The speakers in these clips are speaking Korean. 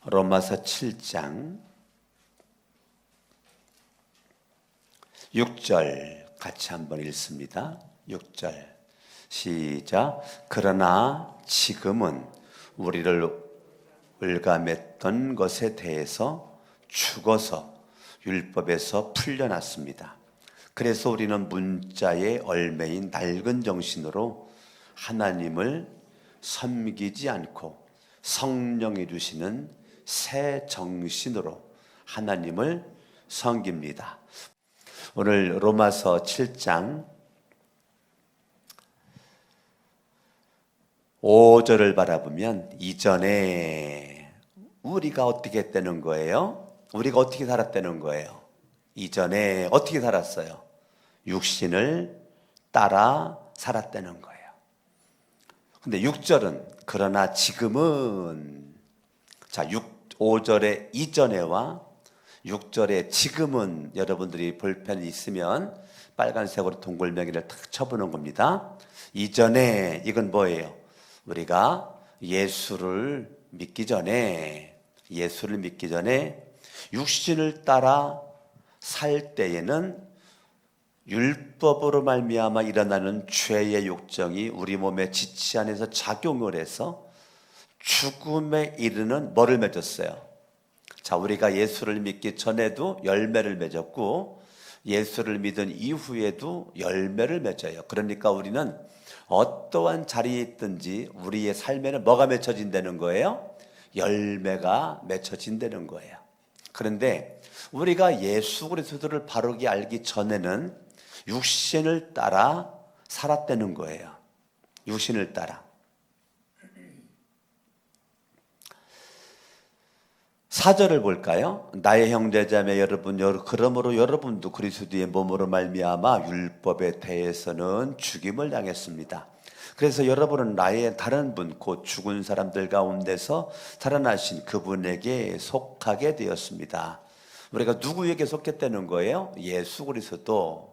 로마서 7장 6절 같이 한번 읽습니다. 6절 시작. 그러나 지금은 우리를 올감했던 것에 대해서 죽어서 율법에서 풀려났습니다. 그래서 우리는 문자의 얼매인 낡은 정신으로 하나님을 섬기지 않고 성령이 주시는 새 정신으로 하나님을 섬깁니다. 오늘 로마서 7장 5절을 바라보면 이전에 우리가 어떻게 했다는 거예요? 우리가 어떻게 살았다는 거예요? 이전에 어떻게 살았어요? 육신을 따라 살았다는 거예요. 근데 6절은 그러나 지금은 5절의 이전에와 6절의 지금은 여러분들이 볼펜이 있으면 빨간색으로 동글명이를 탁 쳐보는 겁니다. 이전에 이건 뭐예요? 우리가 예수를 믿기 전에 육신을 따라 살 때에는 율법으로 말미암아 일어나는 죄의 욕정이 우리 몸의 지치 안에서 작용을 해서 죽음에 이르는 뭐를 맺었어요? 우리가 예수를 믿기 전에도 열매를 맺었고 예수를 믿은 이후에도 열매를 맺어요. 그러니까 우리는 어떠한 자리에 있든지 우리의 삶에는 뭐가 맺혀진다는 거예요? 열매가 맺혀진다는 거예요. 그런데 우리가 예수 그리스도를 바르게 알기 전에는 육신을 따라 살았다는 거예요. 육신을 따라. 4절을 볼까요? 나의 형제자매 여러분, 그러므로 여러분도 그리스도의 몸으로 말미암아 율법에 대해서는 죽임을 당했습니다. 그래서 여러분은 나의 다른 분, 곧 죽은 사람들 가운데서 살아나신 그분에게 속하게 되었습니다. 우리가 누구에게 속했다는 거예요? 예수 그리스도에게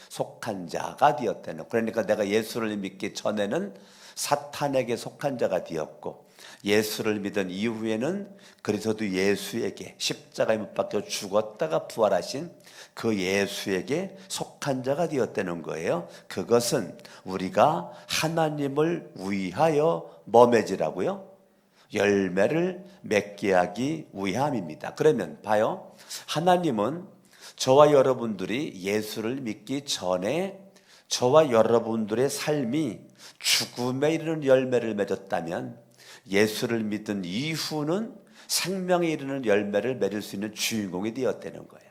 속한 자가 되었다는 거예요. 그러니까 내가 예수를 믿기 전에는 사탄에게 속한 자가 되었고 예수를 믿은 이후에는 그리스도 예수에게 십자가에 못 박혀 죽었다가 부활하신 그 예수에게 속한 자가 되었다는 거예요. 그것은 우리가 하나님을 위하여 뭐 맺으라고요? 열매를 맺게 하기 위함입니다. 그러면 봐요. 하나님은 저와 여러분들이 예수를 믿기 전에 저와 여러분들의 삶이 죽음에 이르는 열매를 맺었다면 예수를 믿은 이후는 생명에 이르는 열매를 맺을 수 있는 주인공이 되었다는 거예요.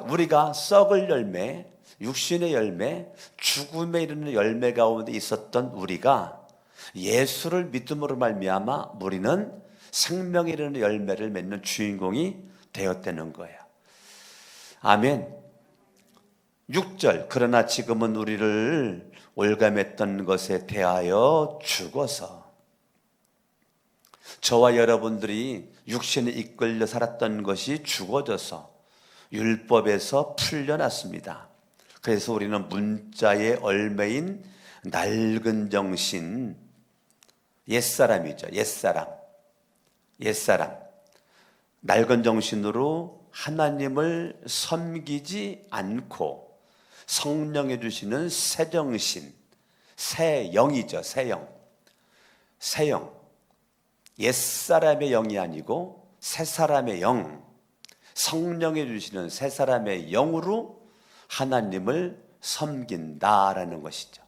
우리가 썩을 열매, 육신의 열매, 죽음에 이르는 열매 가운데 있었던 우리가 예수를 믿음으로 말미암아 우리는 생명에 이르는 열매를 맺는 주인공이 되었다는 거예요. 아멘. 6절 그러나 지금은 우리를 올감했던 것에 대하여 죽어서 저와 여러분들이 육신에 이끌려 살았던 것이 죽어져서 율법에서 풀려났습니다. 그래서 우리는 문자의 얼매인 낡은 정신, 옛사람이죠. 옛사람. 낡은 정신으로 하나님을 섬기지 않고 성령이 주시는 새 정신, 새 영이죠. 새 영. 옛사람의 영이 아니고 새 사람의 영, 성령이 주시는 새 사람의 영으로 하나님을 섬긴다라는 것이죠.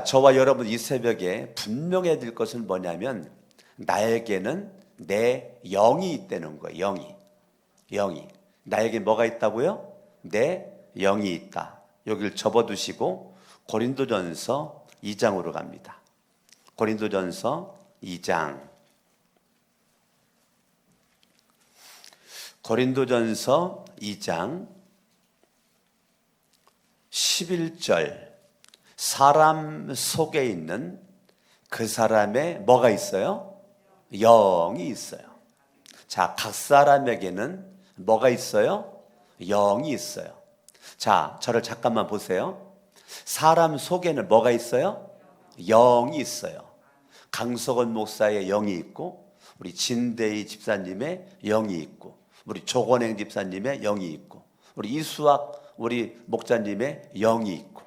저와 여러분 이 새벽에 분명해야 될 것은 뭐냐면 나에게는 내 영이 있다는 거예요. 영이. 나에게 뭐가 있다고요? 내 영이 있다. 여기를 접어두시고 고린도전서 2장으로 갑니다. 고린도전서 2장. 고린도전서 2장 11절. 사람 속에 있는 그 사람의 뭐가 있어요? 영이 있어요. 각 사람에게는 뭐가 있어요? 영이 있어요. 저를 잠깐만 보세요. 사람 속에는 뭐가 있어요? 영이 있어요. 강석원 목사의 영이 있고, 우리 진대희 집사님의 영이 있고, 우리 조건행 집사님의 영이 있고, 우리 이수학 우리 목자님의 영이 있고,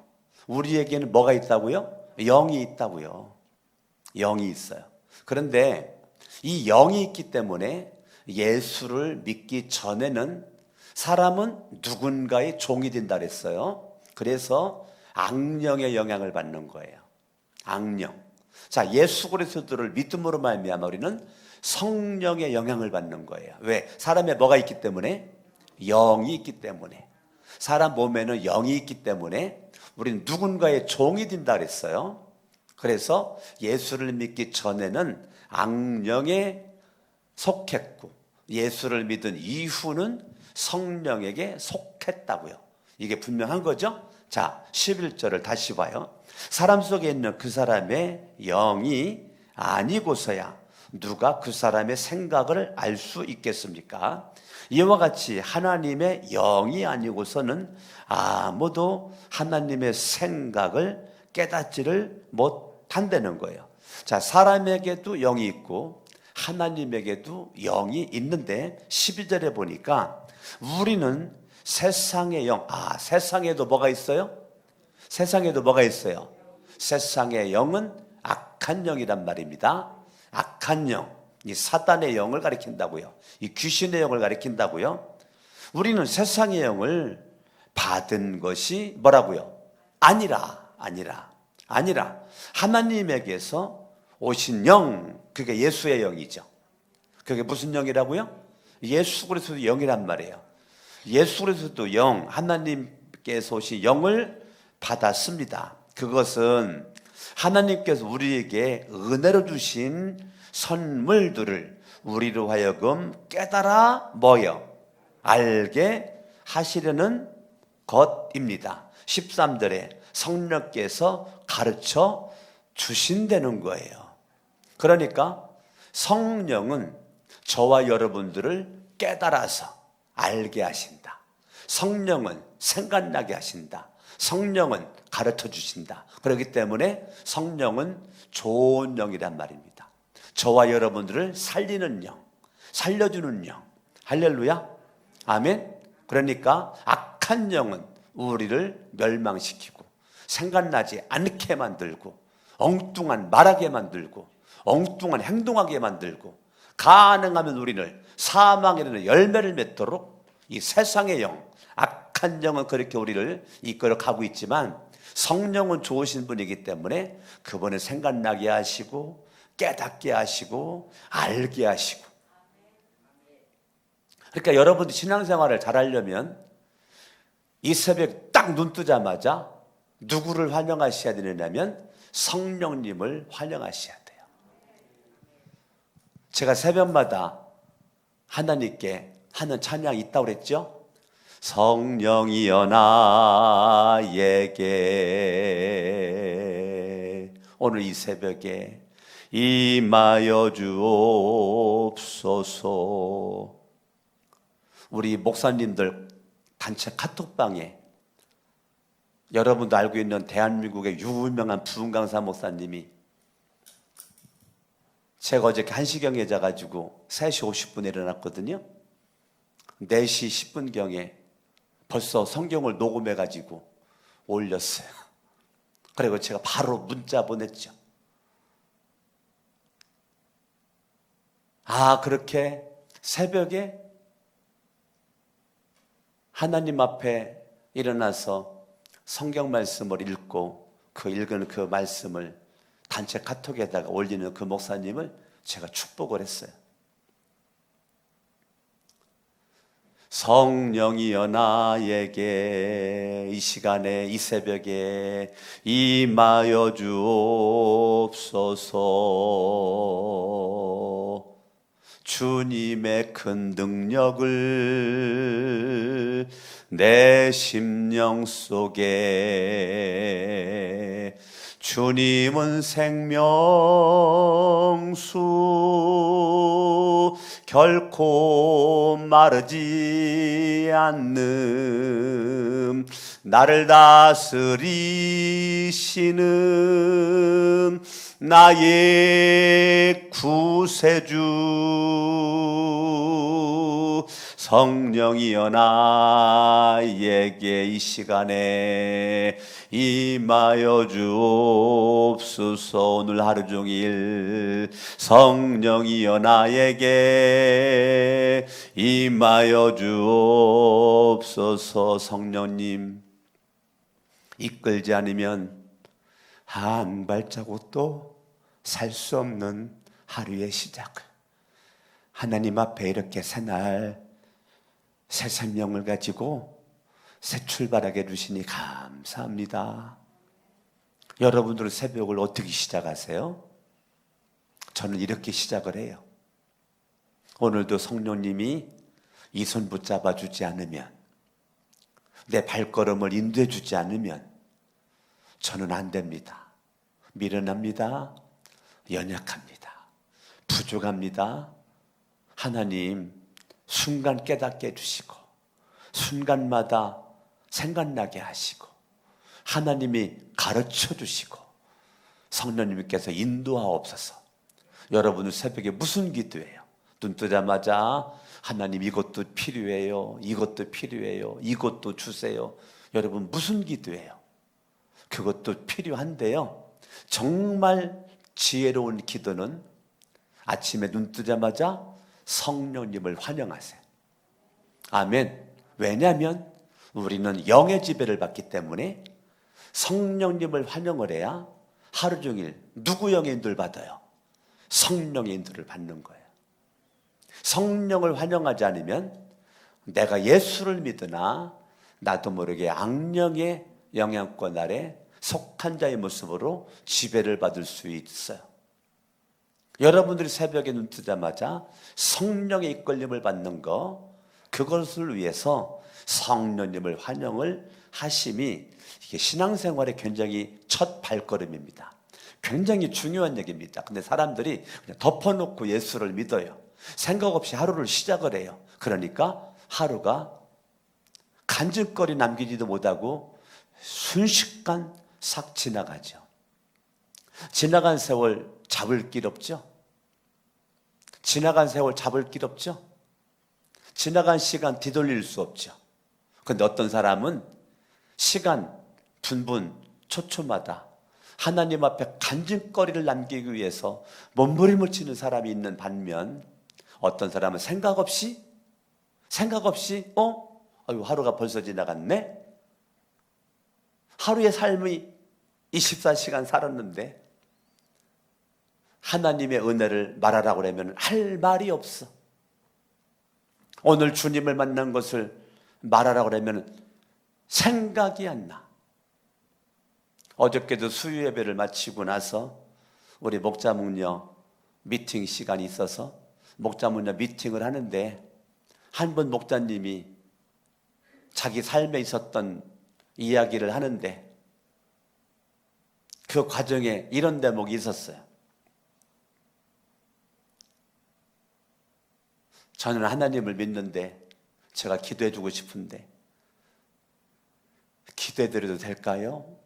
우리에게는 뭐가 있다고요? 영이 있다고요. 영이 있어요. 그런데 이 영이 있기 때문에 예수를 믿기 전에는 사람은 누군가의 종이 된다 그랬어요. 그래서 악령의 영향을 받는 거예요. 악령. 자, 예수 그리스도를 믿음으로 말미암아 우리는 성령의 영향을 받는 거예요. 왜? 사람에 뭐가 있기 때문에? 영이 있기 때문에. 사람 몸에는 영이 있기 때문에 우리는 누군가의 종이 된다 그랬어요. 그래서 예수를 믿기 전에는 악령에 속했고, 예수를 믿은 이후는 성령에게 속했다고요. 이게 분명한 거죠? 자, 11절을 다시 봐요. 사람 속에 있는 그 사람의 영이 아니고서야 누가 그 사람의 생각을 알 수 있겠습니까? 이와 같이 하나님의 영이 아니고서는 아무도 하나님의 생각을 깨닫지를 못한다는 거예요. 자, 사람에게도 영이 있고 하나님에게도 영이 있는데 12절에 보니까 우리는 세상의 영, 세상에도 뭐가 있어요? 세상에도 뭐가 있어요? 세상의 영은 악한 영이란 말입니다. 악한 영, 이 사단의 영을 가리킨다고요. 이 귀신의 영을 가리킨다고요. 우리는 세상의 영을 받은 것이 뭐라고요? 아니라 하나님에게서 오신 영, 그게 예수의 영이죠. 그게 무슨 영이라고요? 예수 그리스도의 영이란 말이에요. 예수 그리스도 영, 하나님께서 오신 영을 받았습니다. 그것은 하나님께서 우리에게 은혜로 주신 선물들을 우리로 하여금 깨달아 뭐요? 알게 하시려는 것입니다. 13절에 성령께서 가르쳐 주신다는 거예요. 그러니까 성령은 저와 여러분들을 깨달아서 알게 하신다. 성령은 생각나게 하신다. 성령은 가르쳐 주신다. 그렇기 때문에 성령은 좋은 영이란 말입니다. 저와 여러분들을 살리는 영, 살려주는 영. 할렐루야. 아멘. 그러니까 악한 영은 우리를 멸망시키고 생각나지 않게 만들고 엉뚱한 말하게 만들고 엉뚱한 행동하게 만들고 가능하면 우리를 사망이라는 열매를 맺도록 이 세상의 영, 악한 영은 그렇게 우리를 이끌어 가고 있지만 성령은 좋으신 분이기 때문에 그분을 생각나게 하시고 깨닫게 하시고 알게 하시고. 그러니까 여러분들 신앙생활을 잘하려면 이 새벽 딱 눈 뜨자마자 누구를 환영하셔야 되느냐면 성령님을 환영하셔야 돼요. 제가 새벽마다 하나님께 하는 찬양이 있다고 그랬죠? 성령이여 나에게 오늘 이 새벽에 임하여 주옵소서. 우리 목사님들 단체 카톡방에 여러분도 알고 있는 대한민국의 유명한 부흥 강사 목사님이 제가 어저께 1시경에 자가지고 3시 50분에 일어났거든요. 4시 10분경에 벌써 성경을 녹음해가지고 올렸어요. 그리고 제가 바로 문자 보냈죠. 그렇게 새벽에 하나님 앞에 일어나서 성경 말씀을 읽고 그 읽은 그 말씀을 단체 카톡에다가 올리는 그 목사님을 제가 축복을 했어요. 성령이여 나에게 이 시간에 이 새벽에 임하여 주옵소서. 주님의 큰 능력을 내 심령 속에 주님은 생명수 결코 마르지 않는 나를 다스리시는 나의 구세주 성령이여 나에게 이 시간에 임하여 주옵소서. 오늘 하루 종일 성령이여 나에게 임하여 주옵소서. 성령님 이끌지 않으면 한 발자국도 살 수 없는 하루의 시작을 하나님 앞에 이렇게 새날 새 생명을 가지고 새 출발하게 해주시니 감사합니다. 여러분들 새벽을 어떻게 시작하세요? 저는 이렇게 시작을 해요. 오늘도 성령님이 이 손 붙잡아 주지 않으면, 내 발걸음을 인도해 주지 않으면 저는 안 됩니다. 미련합니다. 연약합니다. 부족합니다. 하나님 순간 깨닫게 해주시고 순간마다 생각나게 하시고 하나님이 가르쳐 주시고 성령님께서 인도하옵소서. 여러분은 새벽에 무슨 기도해요? 눈 뜨자마자 하나님 이것도 필요해요, 이것도 필요해요, 이것도 주세요. 여러분 무슨 기도해요? 그것도 필요한데요, 정말 지혜로운 기도는 아침에 눈 뜨자마자 성령님을 환영하세요. 아멘. 왜냐하면 우리는 영의 지배를 받기 때문에 성령님을 환영을 해야 하루 종일 누구 영의 인도를 받아요? 성령의 인도를 받는 거예요. 성령을 환영하지 않으면 내가 예수를 믿으나 나도 모르게 악령의 영향권 아래 속한 자의 모습으로 지배를 받을 수 있어요. 여러분들이 새벽에 눈 뜨자마자 성령의 이끌림을 받는 거, 그것을 위해서 성령님을 환영을 하심이 이게 신앙생활의 굉장히 첫 발걸음입니다. 굉장히 중요한 얘기입니다. 근데 사람들이 그냥 덮어놓고 예수를 믿어요. 생각 없이 하루를 시작을 해요. 그러니까 하루가 간증거리 남기지도 못하고 순식간 싹 지나가죠. 지나간 세월 잡을 길 없죠. 지나간 세월 잡을 길 없죠. 지나간 시간 뒤돌릴 수 없죠. 그런데 어떤 사람은 시간, 분분, 초초마다 하나님 앞에 간증거리를 남기기 위해서 몸부림을 치는 사람이 있는 반면, 어떤 사람은 생각 없이 아유, 하루가 벌써 지나갔네. 하루의 삶이 24시간 살았는데 하나님의 은혜를 말하라고 그러면 할 말이 없어. 오늘 주님을 만난 것을 말하라고 그러면 생각이 안 나. 어저께도 수요 예배를 마치고 나서 우리 목자 목녀 미팅 시간이 있어서 목자 목녀 미팅을 하는데, 한 분 목자님이 자기 삶에 있었던 이야기를 하는데 그 과정에 이런 대목이 있었어요. 저는 하나님을 믿는데 제가 기도해 주고 싶은데 기도해 드려도 될까요?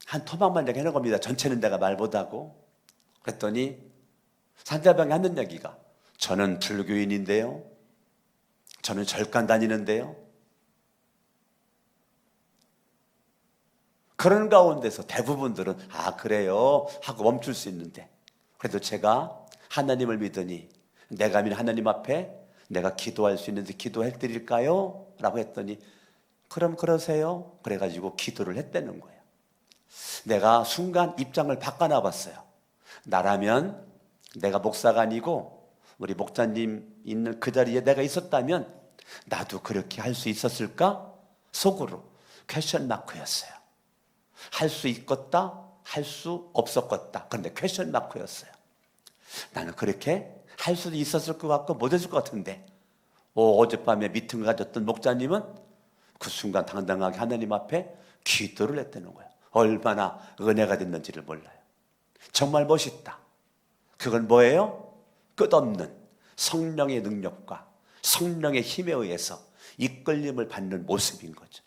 한 토막만 내가 해놓은 겁니다. 전체는 내가 말 못하고. 그랬더니 상대방이 하는 얘기가, 저는 불교인인데요, 저는 절간 다니는데요. 그런 가운데서 대부분들은 아 그래요 하고 멈출 수 있는데, 그래도 제가 하나님을 믿으니 내가 믿는 하나님 앞에 내가 기도할 수 있는데 기도해 드릴까요? 라고 했더니 그럼 그러세요. 그래가지고 기도를 했다는 거예요. 내가 순간 입장을 바꿔놔 봤어요. 나라면, 내가 목사가 아니고 우리 목사님 있는 그 자리에 내가 있었다면 나도 그렇게 할 수 있었을까? 속으로 퀘션 마크였어요. 할 수 있겠다, 할 수 없었겠다. 그런데 퀘션 마크였어요. 나는 그렇게 할 수도 있었을 것 같고 못했을 것 같은데, 어젯밤에 미팅을 가졌던 목자님은 그 순간 당당하게 하나님 앞에 기도를 했다는 거예요. 얼마나 은혜가 됐는지를 몰라요. 정말 멋있다. 그건 뭐예요? 끝없는 성령의 능력과 성령의 힘에 의해서 이끌림을 받는 모습인 거죠.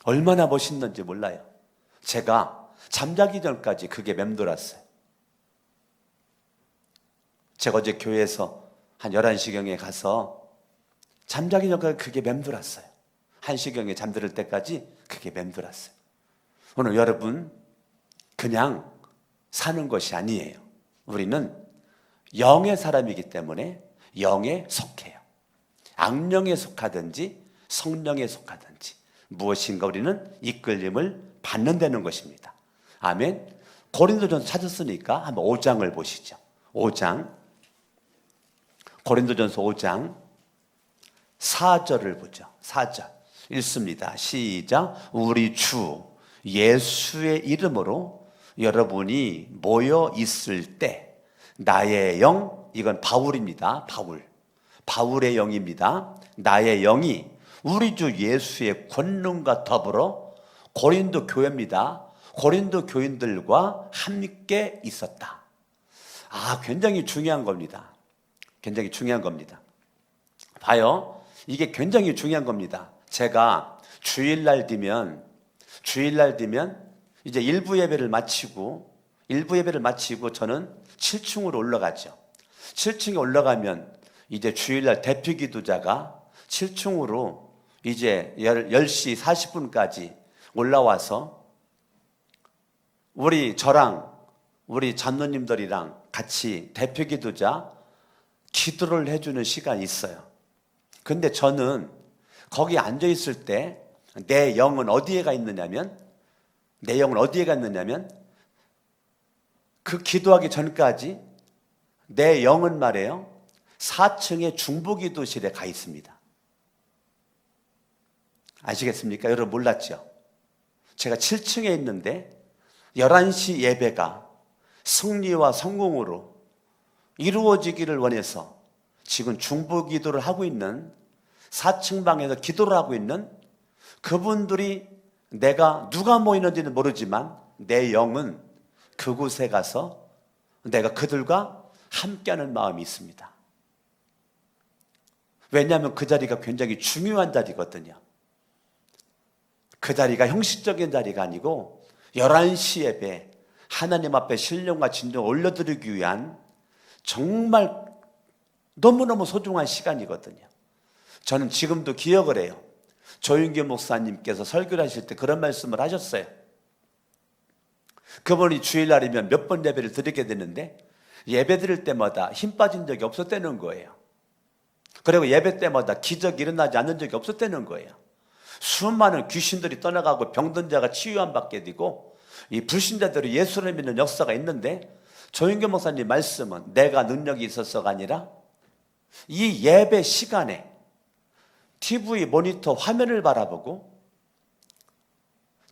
얼마나 멋있는지 몰라요. 제가 잠자기 전까지 그게 맴돌았어요. 제가 어제 교회에서 한 11시경에 가서 잠자기 전까지 그게 맴돌았어요. 1시경에 잠들 때까지 그게 맴돌았어요. 오늘 여러분, 그냥 사는 것이 아니에요. 우리는 영의 사람이기 때문에 영에 속해요. 악령에 속하든지 성령에 속하든지 무엇인가 우리는 이끌림을 받는다는 것입니다. 아멘. 고린도전서 찾았으니까 한번 5장을 보시죠. 5장, 고린도전서 5장 4절을 보죠. 4절 읽습니다. 시작. 우리 주 예수의 이름으로 여러분이 모여 있을 때 나의 영, 이건 바울입니다. 바울의 영입니다. 나의 영이 우리 주 예수의 권능과 더불어 고린도 교회입니다. 고린도 교인들과 함께 있었다. 굉장히 중요한 겁니다. 굉장히 중요한 겁니다. 봐요. 이게 굉장히 중요한 겁니다. 제가 주일날 되면 이제 일부 예배를 마치고 저는 7층으로 올라가죠. 7층에 올라가면 이제 주일날 대표 기도자가 7층으로 이제 10시 40분까지 올라와서 저랑 우리 장로님들이랑 같이 대표 기도자 기도를 해주는 시간이 있어요. 근데 저는 거기 앉아 있을 때 내 영은 어디에 가 있느냐면 그 기도하기 전까지 내 영은 말이에요 4층의 중보기도실에 가 있습니다. 아시겠습니까? 여러분 몰랐죠? 제가 7층에 있는데 11시 예배가 승리와 성공으로 이루어지기를 원해서 지금 중보기도를 하고 있는 4층 방에서 기도를 하고 있는 그분들이 내가 누가 모이는지는 모르지만 내 영은 그곳에 가서 내가 그들과 함께하는 마음이 있습니다. 왜냐하면 그 자리가 굉장히 중요한 자리거든요. 그 자리가 형식적인 자리가 아니고 11시 예배 하나님 앞에 신령과 진정을 올려드리기 위한 정말 너무너무 소중한 시간이거든요. 저는 지금도 기억을 해요. 조윤규 목사님께서 설교를 하실 때 그런 말씀을 하셨어요. 그분이 주일날이면 몇 번 예배를 드리게 되는데 예배 드릴 때마다 힘 빠진 적이 없었다는 거예요. 그리고 예배 때마다 기적이 일어나지 않는 적이 없었다는 거예요. 수많은 귀신들이 떠나가고 병든 자가 치유함 받게 되고 이 불신자들이 예수를 믿는 역사가 있는데 조윤규 목사님 말씀은 내가 능력이 있어서가 아니라 이 예배 시간에 TV 모니터 화면을 바라보고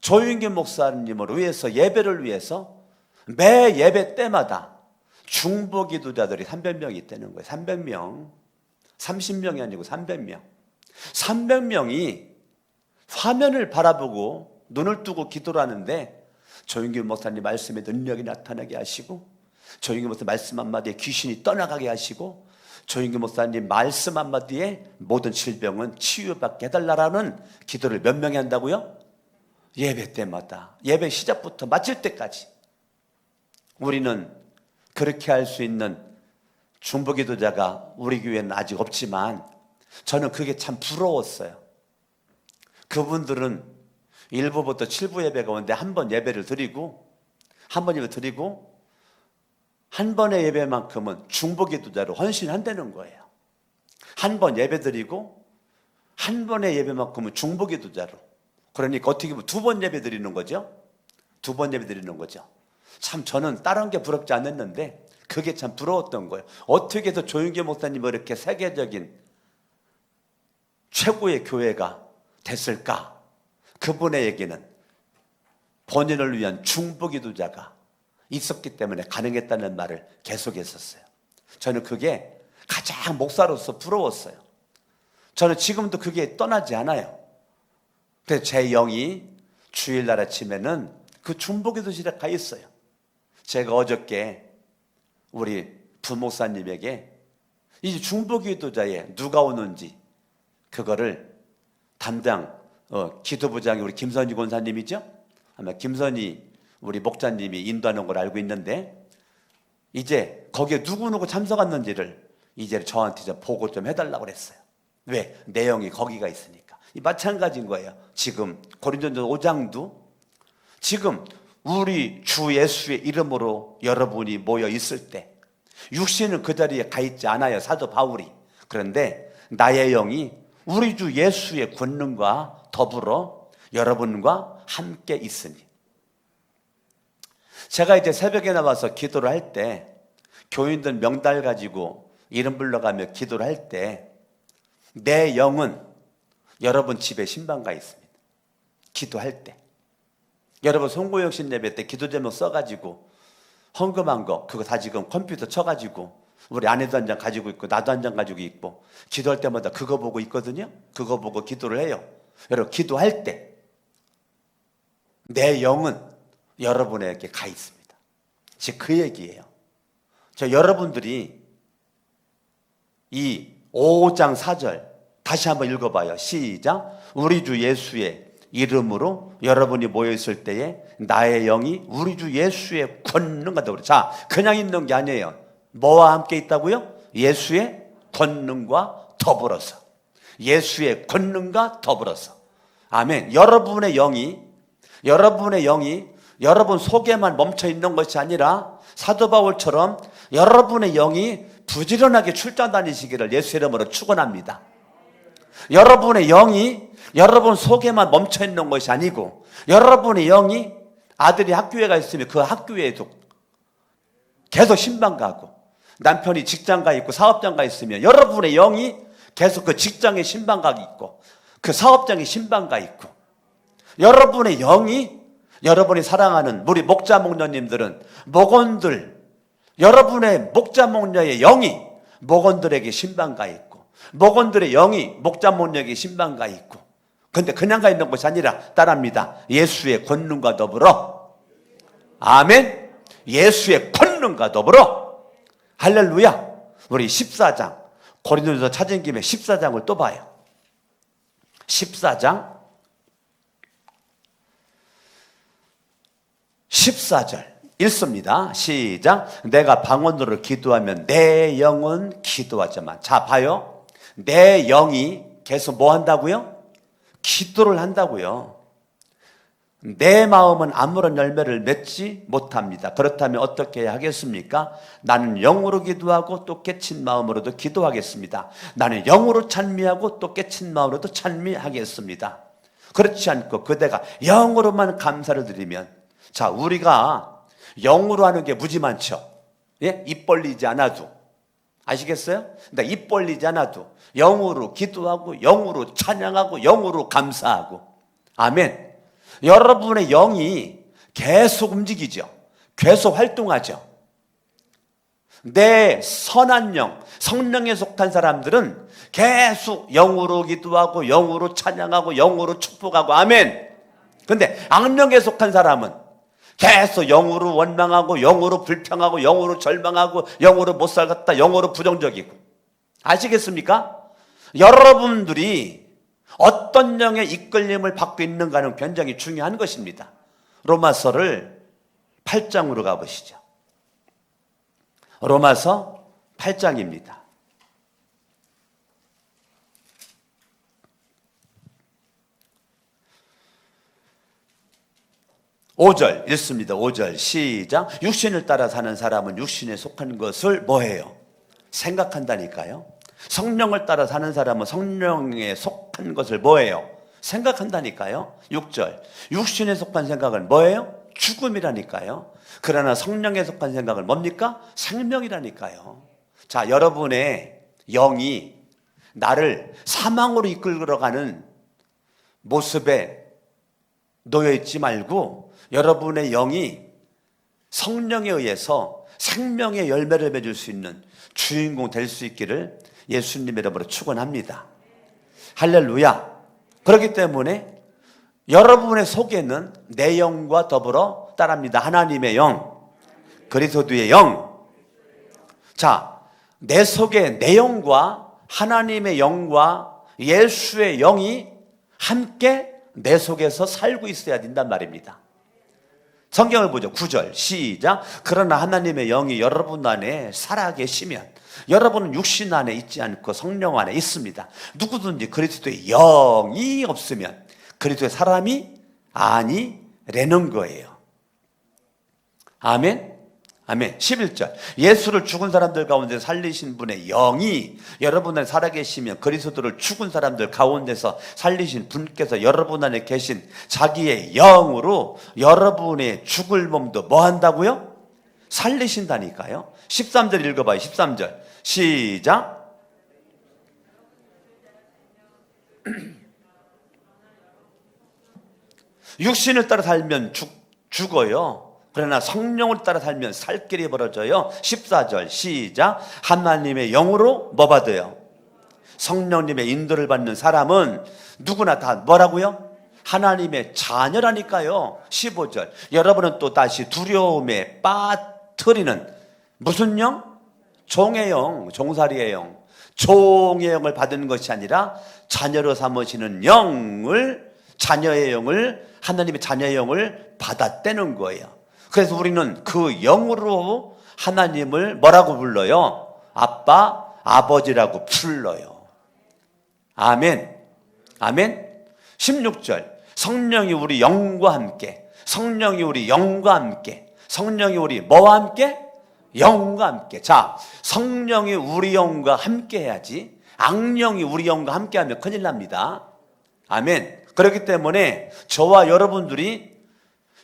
조윤규 목사님을 위해서 예배를 위해서 매 예배 때마다 중보 기도자들이 300명이 있다는 거예요. 300명. 30명이 아니고 300명. 300명이 화면을 바라보고 눈을 뜨고 기도를 하는데 조윤규 목사님 말씀에 능력이 나타나게 하시고 조윤규 목사님 말씀 한마디에 귀신이 떠나가게 하시고 조윤규 목사님 말씀 한마디에 모든 질병은 치유받게 해달라는 기도를 몇 명이 한다고요? 예배 때마다 예배 시작부터 마칠 때까지 우리는 그렇게 할 수 있는 중보기도자가 우리 교회는 아직 없지만 저는 그게 참 부러웠어요. 그분들은 1부부터 7부 예배가 오는데 한 번 예배를 드리고 한 번의 예배만큼은 중보기도자로 헌신한다는 거예요. 한 번 예배 드리고 한 번의 예배만큼은 중보기도자로. 그러니까 어떻게 보면 2번 예배 드리는 거죠. 2번 예배 드리는 거죠. 참 저는 다른 게 부럽지 않았는데 그게 참 부러웠던 거예요. 어떻게 해서 조윤규 목사님이 이렇게 세계적인 최고의 교회가 됐을까? 그분의 얘기는 본인을 위한 중보기도자가 있었기 때문에 가능했다는 말을 계속했었어요. 저는 그게 가장 목사로서 부러웠어요. 저는 지금도 그게 떠나지 않아요. 그래서 제 영이 주일날 아침에는 그 중보기도실에 가 있어요. 제가 어저께 우리 부목사님에게 이 중보기도자에 누가 오는지 그거를 담당 기도부장이 우리 김선희 권사님이죠. 아마 김선희 우리 목사님이 인도하는 걸 알고 있는데 이제 거기에 누구누구 참석했는지를 이제 저한테 좀 보고 좀 해달라고 그랬어요. 왜? 내용이 거기가 있으니까. 마찬가지인 거예요. 지금 고린도전서 5장도 지금 우리 주 예수의 이름으로 여러분이 모여 있을 때 육신은 그 자리에 가 있지 않아요. 사도 바울이. 그런데 나의 영이 우리 주 예수의 권능과 더불어 여러분과 함께 있으니. 제가 이제 새벽에 나와서 기도를 할 때 교인들 명단 가지고 이름 불러가며 기도를 할 때 내 영은 여러분 집에 신방가 있습니다. 기도할 때 여러분 송구영신 예배 때 기도 제목 써가지고 헌금한 거 그거 다 지금 컴퓨터 쳐가지고 우리 아내도 한 장 가지고 있고 나도 한 장 가지고 있고 기도할 때마다 그거 보고 있거든요. 그거 보고 기도를 해요. 여러분 기도할 때 내 영은 여러분에게 가 있습니다. 즉 그 얘기예요. 저 여러분들이 이 5장 4절 다시 한번 읽어봐요. 시작. 우리 주 예수의 이름으로 여러분이 모여있을 때에 나의 영이 우리 주 예수의 권능과 더불어. 자, 그냥 있는 게 아니에요. 뭐와 함께 있다고요? 예수의 권능과 더불어서. 예수의 권능과 더불어서. 아멘. 여러분의 영이 여러분 속에만 멈춰 있는 것이 아니라 사도 바울처럼 여러분의 영이 부지런하게 출장 다니시기를 예수 이름으로 축원합니다. 여러분의 영이 여러분 속에만 멈춰 있는 것이 아니고 여러분의 영이 아들이 학교에 가 있으면 그 학교에도 계속 신방 가고 남편이 직장 가 있고 사업장 가 있으면 여러분의 영이 계속 그 직장에 신방 가 있고 그 사업장에 신방 가 있고 여러분의 영이 여러분이 사랑하는 우리 목자 목녀님들은 목원들 여러분의 목자 목녀의 영이 목원들에게 신방 가 있고 목원들의 영이 목자 목녀에게 신방 가 있고 근데 그냥 가 있는 것이 아니라 따라합니다. 예수의 권능과 더불어 아멘. 예수의 권능과 더불어 할렐루야. 우리 14장 고린도전서 찾은 김에 14장을 또 봐요. 14절 읽습니다. 시작. 내가 방언으로 기도하면 내 영은 기도하지만. 자 봐요. 내 영이 계속 뭐 한다고요? 기도를 한다고요. 내 마음은 아무런 열매를 맺지 못합니다. 그렇다면 어떻게 해야 하겠습니까? 나는 영으로 기도하고 또 깨친 마음으로도 기도하겠습니다. 나는 영으로 찬미하고 또 깨친 마음으로도 찬미하겠습니다. 그렇지 않고 그대가 영으로만 감사를 드리면, 자 우리가 영으로 하는 게 무지 많죠. 예? 입 벌리지 않아도. 아시겠어요? 근데 입 벌리지 않아도 영으로 기도하고 영으로 찬양하고 영으로 감사하고. 아멘. 여러분의 영이 계속 움직이죠. 계속 활동하죠. 내 선한 영, 성령에 속한 사람들은 계속 영으로 기도하고 영으로 찬양하고 영으로 축복하고. 아멘. 근데 악령에 속한 사람은 계속 영으로 원망하고 영으로 불평하고 영으로 절망하고 영으로 못 살겠다, 영으로 부정적이고. 아시겠습니까? 여러분들이 어떤 영의 이끌림을 받고 있는가는 굉장히 중요한 것입니다. 로마서를 8장으로 가보시죠. 로마서 8장입니다. 5절 읽습니다. 5절 시작. 육신을 따라 사는 사람은 육신에 속한 것을 뭐해요? 생각한다니까요. 성령을 따라 사는 사람은 성령에 속한 것을 뭐해요? 생각한다니까요. 6절 육신에 속한 생각은 뭐예요? 죽음이라니까요. 그러나 성령에 속한 생각은 뭡니까? 생명이라니까요. 자, 여러분의 영이 나를 사망으로 이끌어가는 모습에 놓여있지 말고 여러분의 영이 성령에 의해서 생명의 열매를 맺을 수 있는 주인공 될 수 있기를 예수님 이름으로 축원합니다. 할렐루야. 그렇기 때문에 여러분의 속에는 내 영과 더불어 따라합니다. 하나님의 영, 그리스도의 영. 자, 내 속에 내 영과 하나님의 영과 예수의 영이 함께 내 속에서 살고 있어야 된단 말입니다. 성경을 보죠. 9절 시작. 그러나 하나님의 영이 여러분 안에 살아계시면 여러분은 육신 안에 있지 않고 성령 안에 있습니다. 누구든지 그리스도의 영이 없으면 그리스도의 사람이 아니라는 거예요. 아멘. 아멘. 11절 예수를 죽은 사람들 가운데 살리신 분의 영이 여러분 안에 살아계시면 그리스도를 죽은 사람들 가운데서 살리신 분께서 여러분 안에 계신 자기의 영으로 여러분의 죽을 몸도 뭐 한다고요? 살리신다니까요. 13절 읽어봐요. 13절 시작. 육신을 따라 살면 죽어요. 그러나 성령을 따라 살면 살 길이 벌어져요. 14절 시작. 하나님의 영으로 뭐 받아요? 성령님의 인도를 받는 사람은 누구나 다 뭐라고요? 하나님의 자녀라니까요. 15절 여러분은 또 다시 두려움에 빠뜨리는 무슨 영? 종의 영, 종살이의 영, 종의 영을 받은 것이 아니라 자녀로 삼으시는 영을, 자녀의 영을, 하나님의 자녀의 영을 받았다는 거예요. 그래서 우리는 그 영으로 하나님을 뭐라고 불러요? 아빠, 아버지라고 불러요. 아멘. 아멘. 16절 성령이 우리 영과 함께, 성령이 우리 영과 함께, 성령이 우리 뭐와 함께? 영과 함께. 자, 성령이 우리 영과 함께 해야지 악령이 우리 영과 함께 하면 큰일 납니다. 아멘. 그렇기 때문에 저와 여러분들이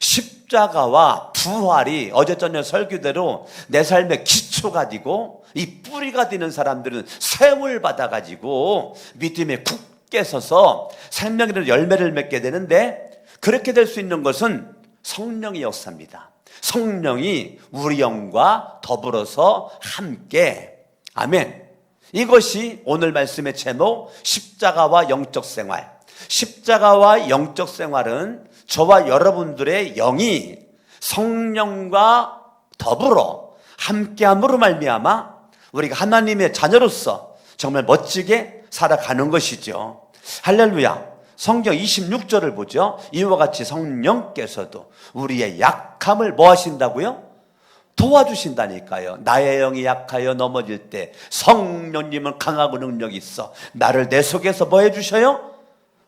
십자가와 부활이 어제 저녁 설교대로 내 삶의 기초가 되고 이 뿌리가 되는 사람들은 세월 받아가지고 믿음에 굳게 서서 생명의 열매를 맺게 되는데, 그렇게 될 수 있는 것은 성령의 역사입니다. 성령이 우리 영과 더불어서 함께. 아멘. 이것이 오늘 말씀의 제목, 십자가와 영적 생활. 십자가와 영적 생활은 저와 여러분들의 영이 성령과 더불어 함께함으로 말미암아 우리가 하나님의 자녀로서 정말 멋지게 살아가는 것이죠. 할렐루야. 성경 26절을 보죠. 이와 같이 성령께서도 우리의 약함을 뭐 하신다고요? 도와주신다니까요. 나의 영이 약하여 넘어질 때 성령님은 강하고 능력이 있어 나를 내 속에서 뭐 해주셔요?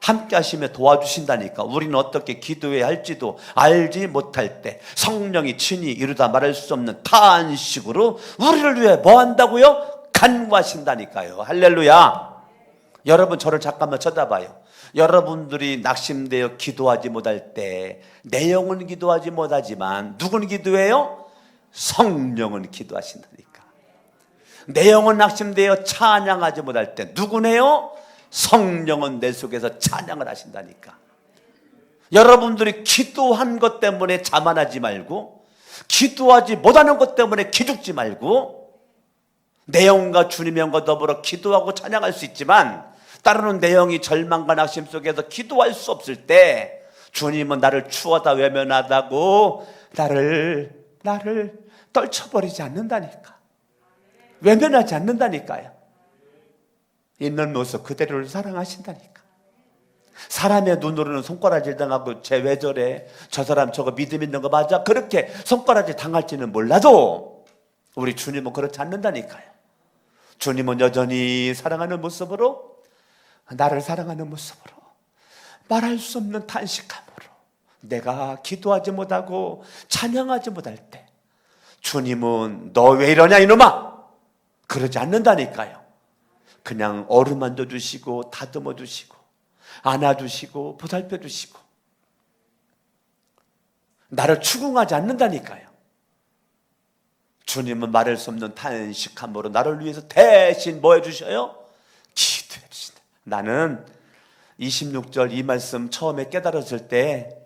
함께 하시며 도와주신다니까. 우리는 어떻게 기도해야 할지도 알지 못할 때 성령이 친히 이루다 말할 수 없는 탄식으로 우리를 위해 뭐 한다고요? 간구하신다니까요. 할렐루야. 여러분 저를 잠깐만 쳐다봐요. 여러분들이 낙심되어 기도하지 못할 때 내 영은 기도하지 못하지만 누구는 기도해요? 성령은 기도하신다니까. 내 영은 낙심되어 찬양하지 못할 때 누구네요? 성령은 내 속에서 찬양을 하신다니까. 여러분들이 기도한 것 때문에 자만하지 말고, 기도하지 못하는 것 때문에 기죽지 말고, 내 영과 주님의 영과 더불어 기도하고 찬양할 수 있지만 따르는 내 영이 절망과 낙심 속에서 기도할 수 없을 때 주님은 나를 추하다 외면하다고 나를 떨쳐버리지 않는다니까. 외면하지 않는다니까요. 있는 모습 그대로를 사랑하신다니까. 사람의 눈으로는 손가락질 당하고 쟤 왜 저래? 저 사람 저거 믿음 있는 거 맞아? 그렇게 손가락질 당할지는 몰라도 우리 주님은 그렇지 않는다니까요. 주님은 여전히 사랑하는 모습으로, 나를 사랑하는 모습으로, 말할 수 없는 탄식함으로 내가 기도하지 못하고 찬양하지 못할 때 주님은 너 왜 이러냐 이놈아? 그러지 않는다니까요. 그냥 어루만져 주시고 다듬어 주시고 안아주시고 보살펴 주시고 나를 추궁하지 않는다니까요. 주님은 말할 수 없는 탄식함으로 나를 위해서 대신 뭐 해주셔요? 기도해 주신다. 나는 26절 이 말씀 처음에 깨달았을 때,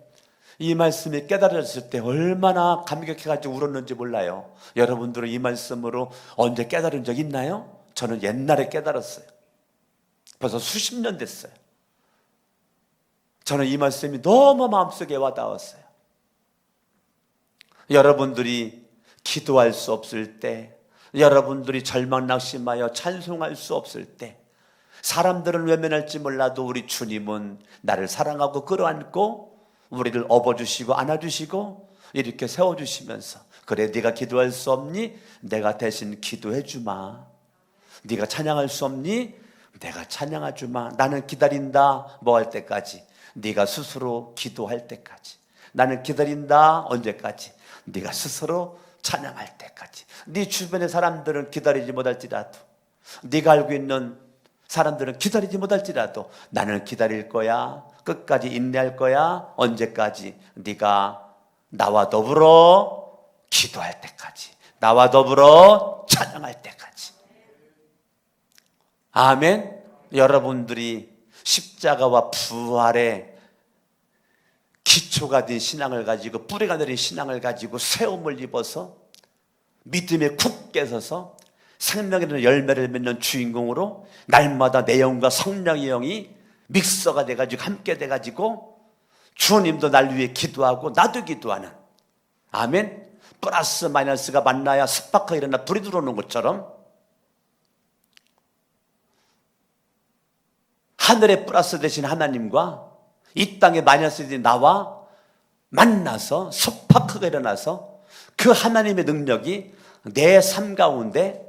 이 말씀이 깨달았을 때 얼마나 감격해가지고 울었는지 몰라요. 여러분들은 이 말씀으로 언제 깨달은 적 있나요? 저는 옛날에 깨달았어요. 벌써 수십 년 됐어요. 저는 이 말씀이 너무 마음속에 와닿았어요. 여러분들이 기도할 수 없을 때, 여러분들이 절망 낙심하여 찬송할 수 없을 때, 사람들은 외면할지 몰라도 우리 주님은 나를 사랑하고 끌어안고 우리를 업어주시고 안아주시고 이렇게 세워주시면서 그래 네가 기도할 수 없니? 내가 대신 기도해 주마. 네가 찬양할 수 없니? 내가 찬양해 주마. 나는 기다린다. 뭐 할 때까지? 네가 스스로 기도할 때까지. 나는 기다린다. 언제까지? 네가 스스로 찬양할 때까지. 네 주변의 사람들은 기다리지 못할지라도, 네가 알고 있는 사람들은 기다리지 못할지라도 나는 기다릴 거야. 끝까지 인내할 거야. 언제까지? 네가 나와 더불어 기도할 때까지, 나와 더불어 찬양할 때까지. 아멘. 여러분들이 십자가와 부활의 기초가 된 신앙을 가지고, 뿌리가 내린 신앙을 가지고 세움을 입어서 믿음에 굳게 서서 생명이라는 열매를 맺는 주인공으로 날마다 내 영과 성령의 영이 믹서가 돼가지고 함께 돼가지고 주님도 날 위해 기도하고 나도 기도하는, 아멘. 플러스 마이너스가 만나야 스파크가 일어나 불이 들어오는 것처럼 하늘의 플러스 대신 하나님과 이 땅의 마이너스들이 나와 만나서 스파크가 일어나서 그 하나님의 능력이 내 삶 가운데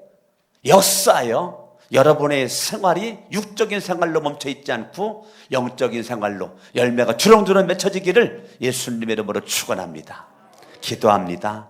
역사하여 여러분의 생활이 육적인 생활로 멈춰 있지 않고 영적인 생활로 열매가 주렁주렁 맺혀지기를 예수님의 이름으로 축원합니다. 기도합니다.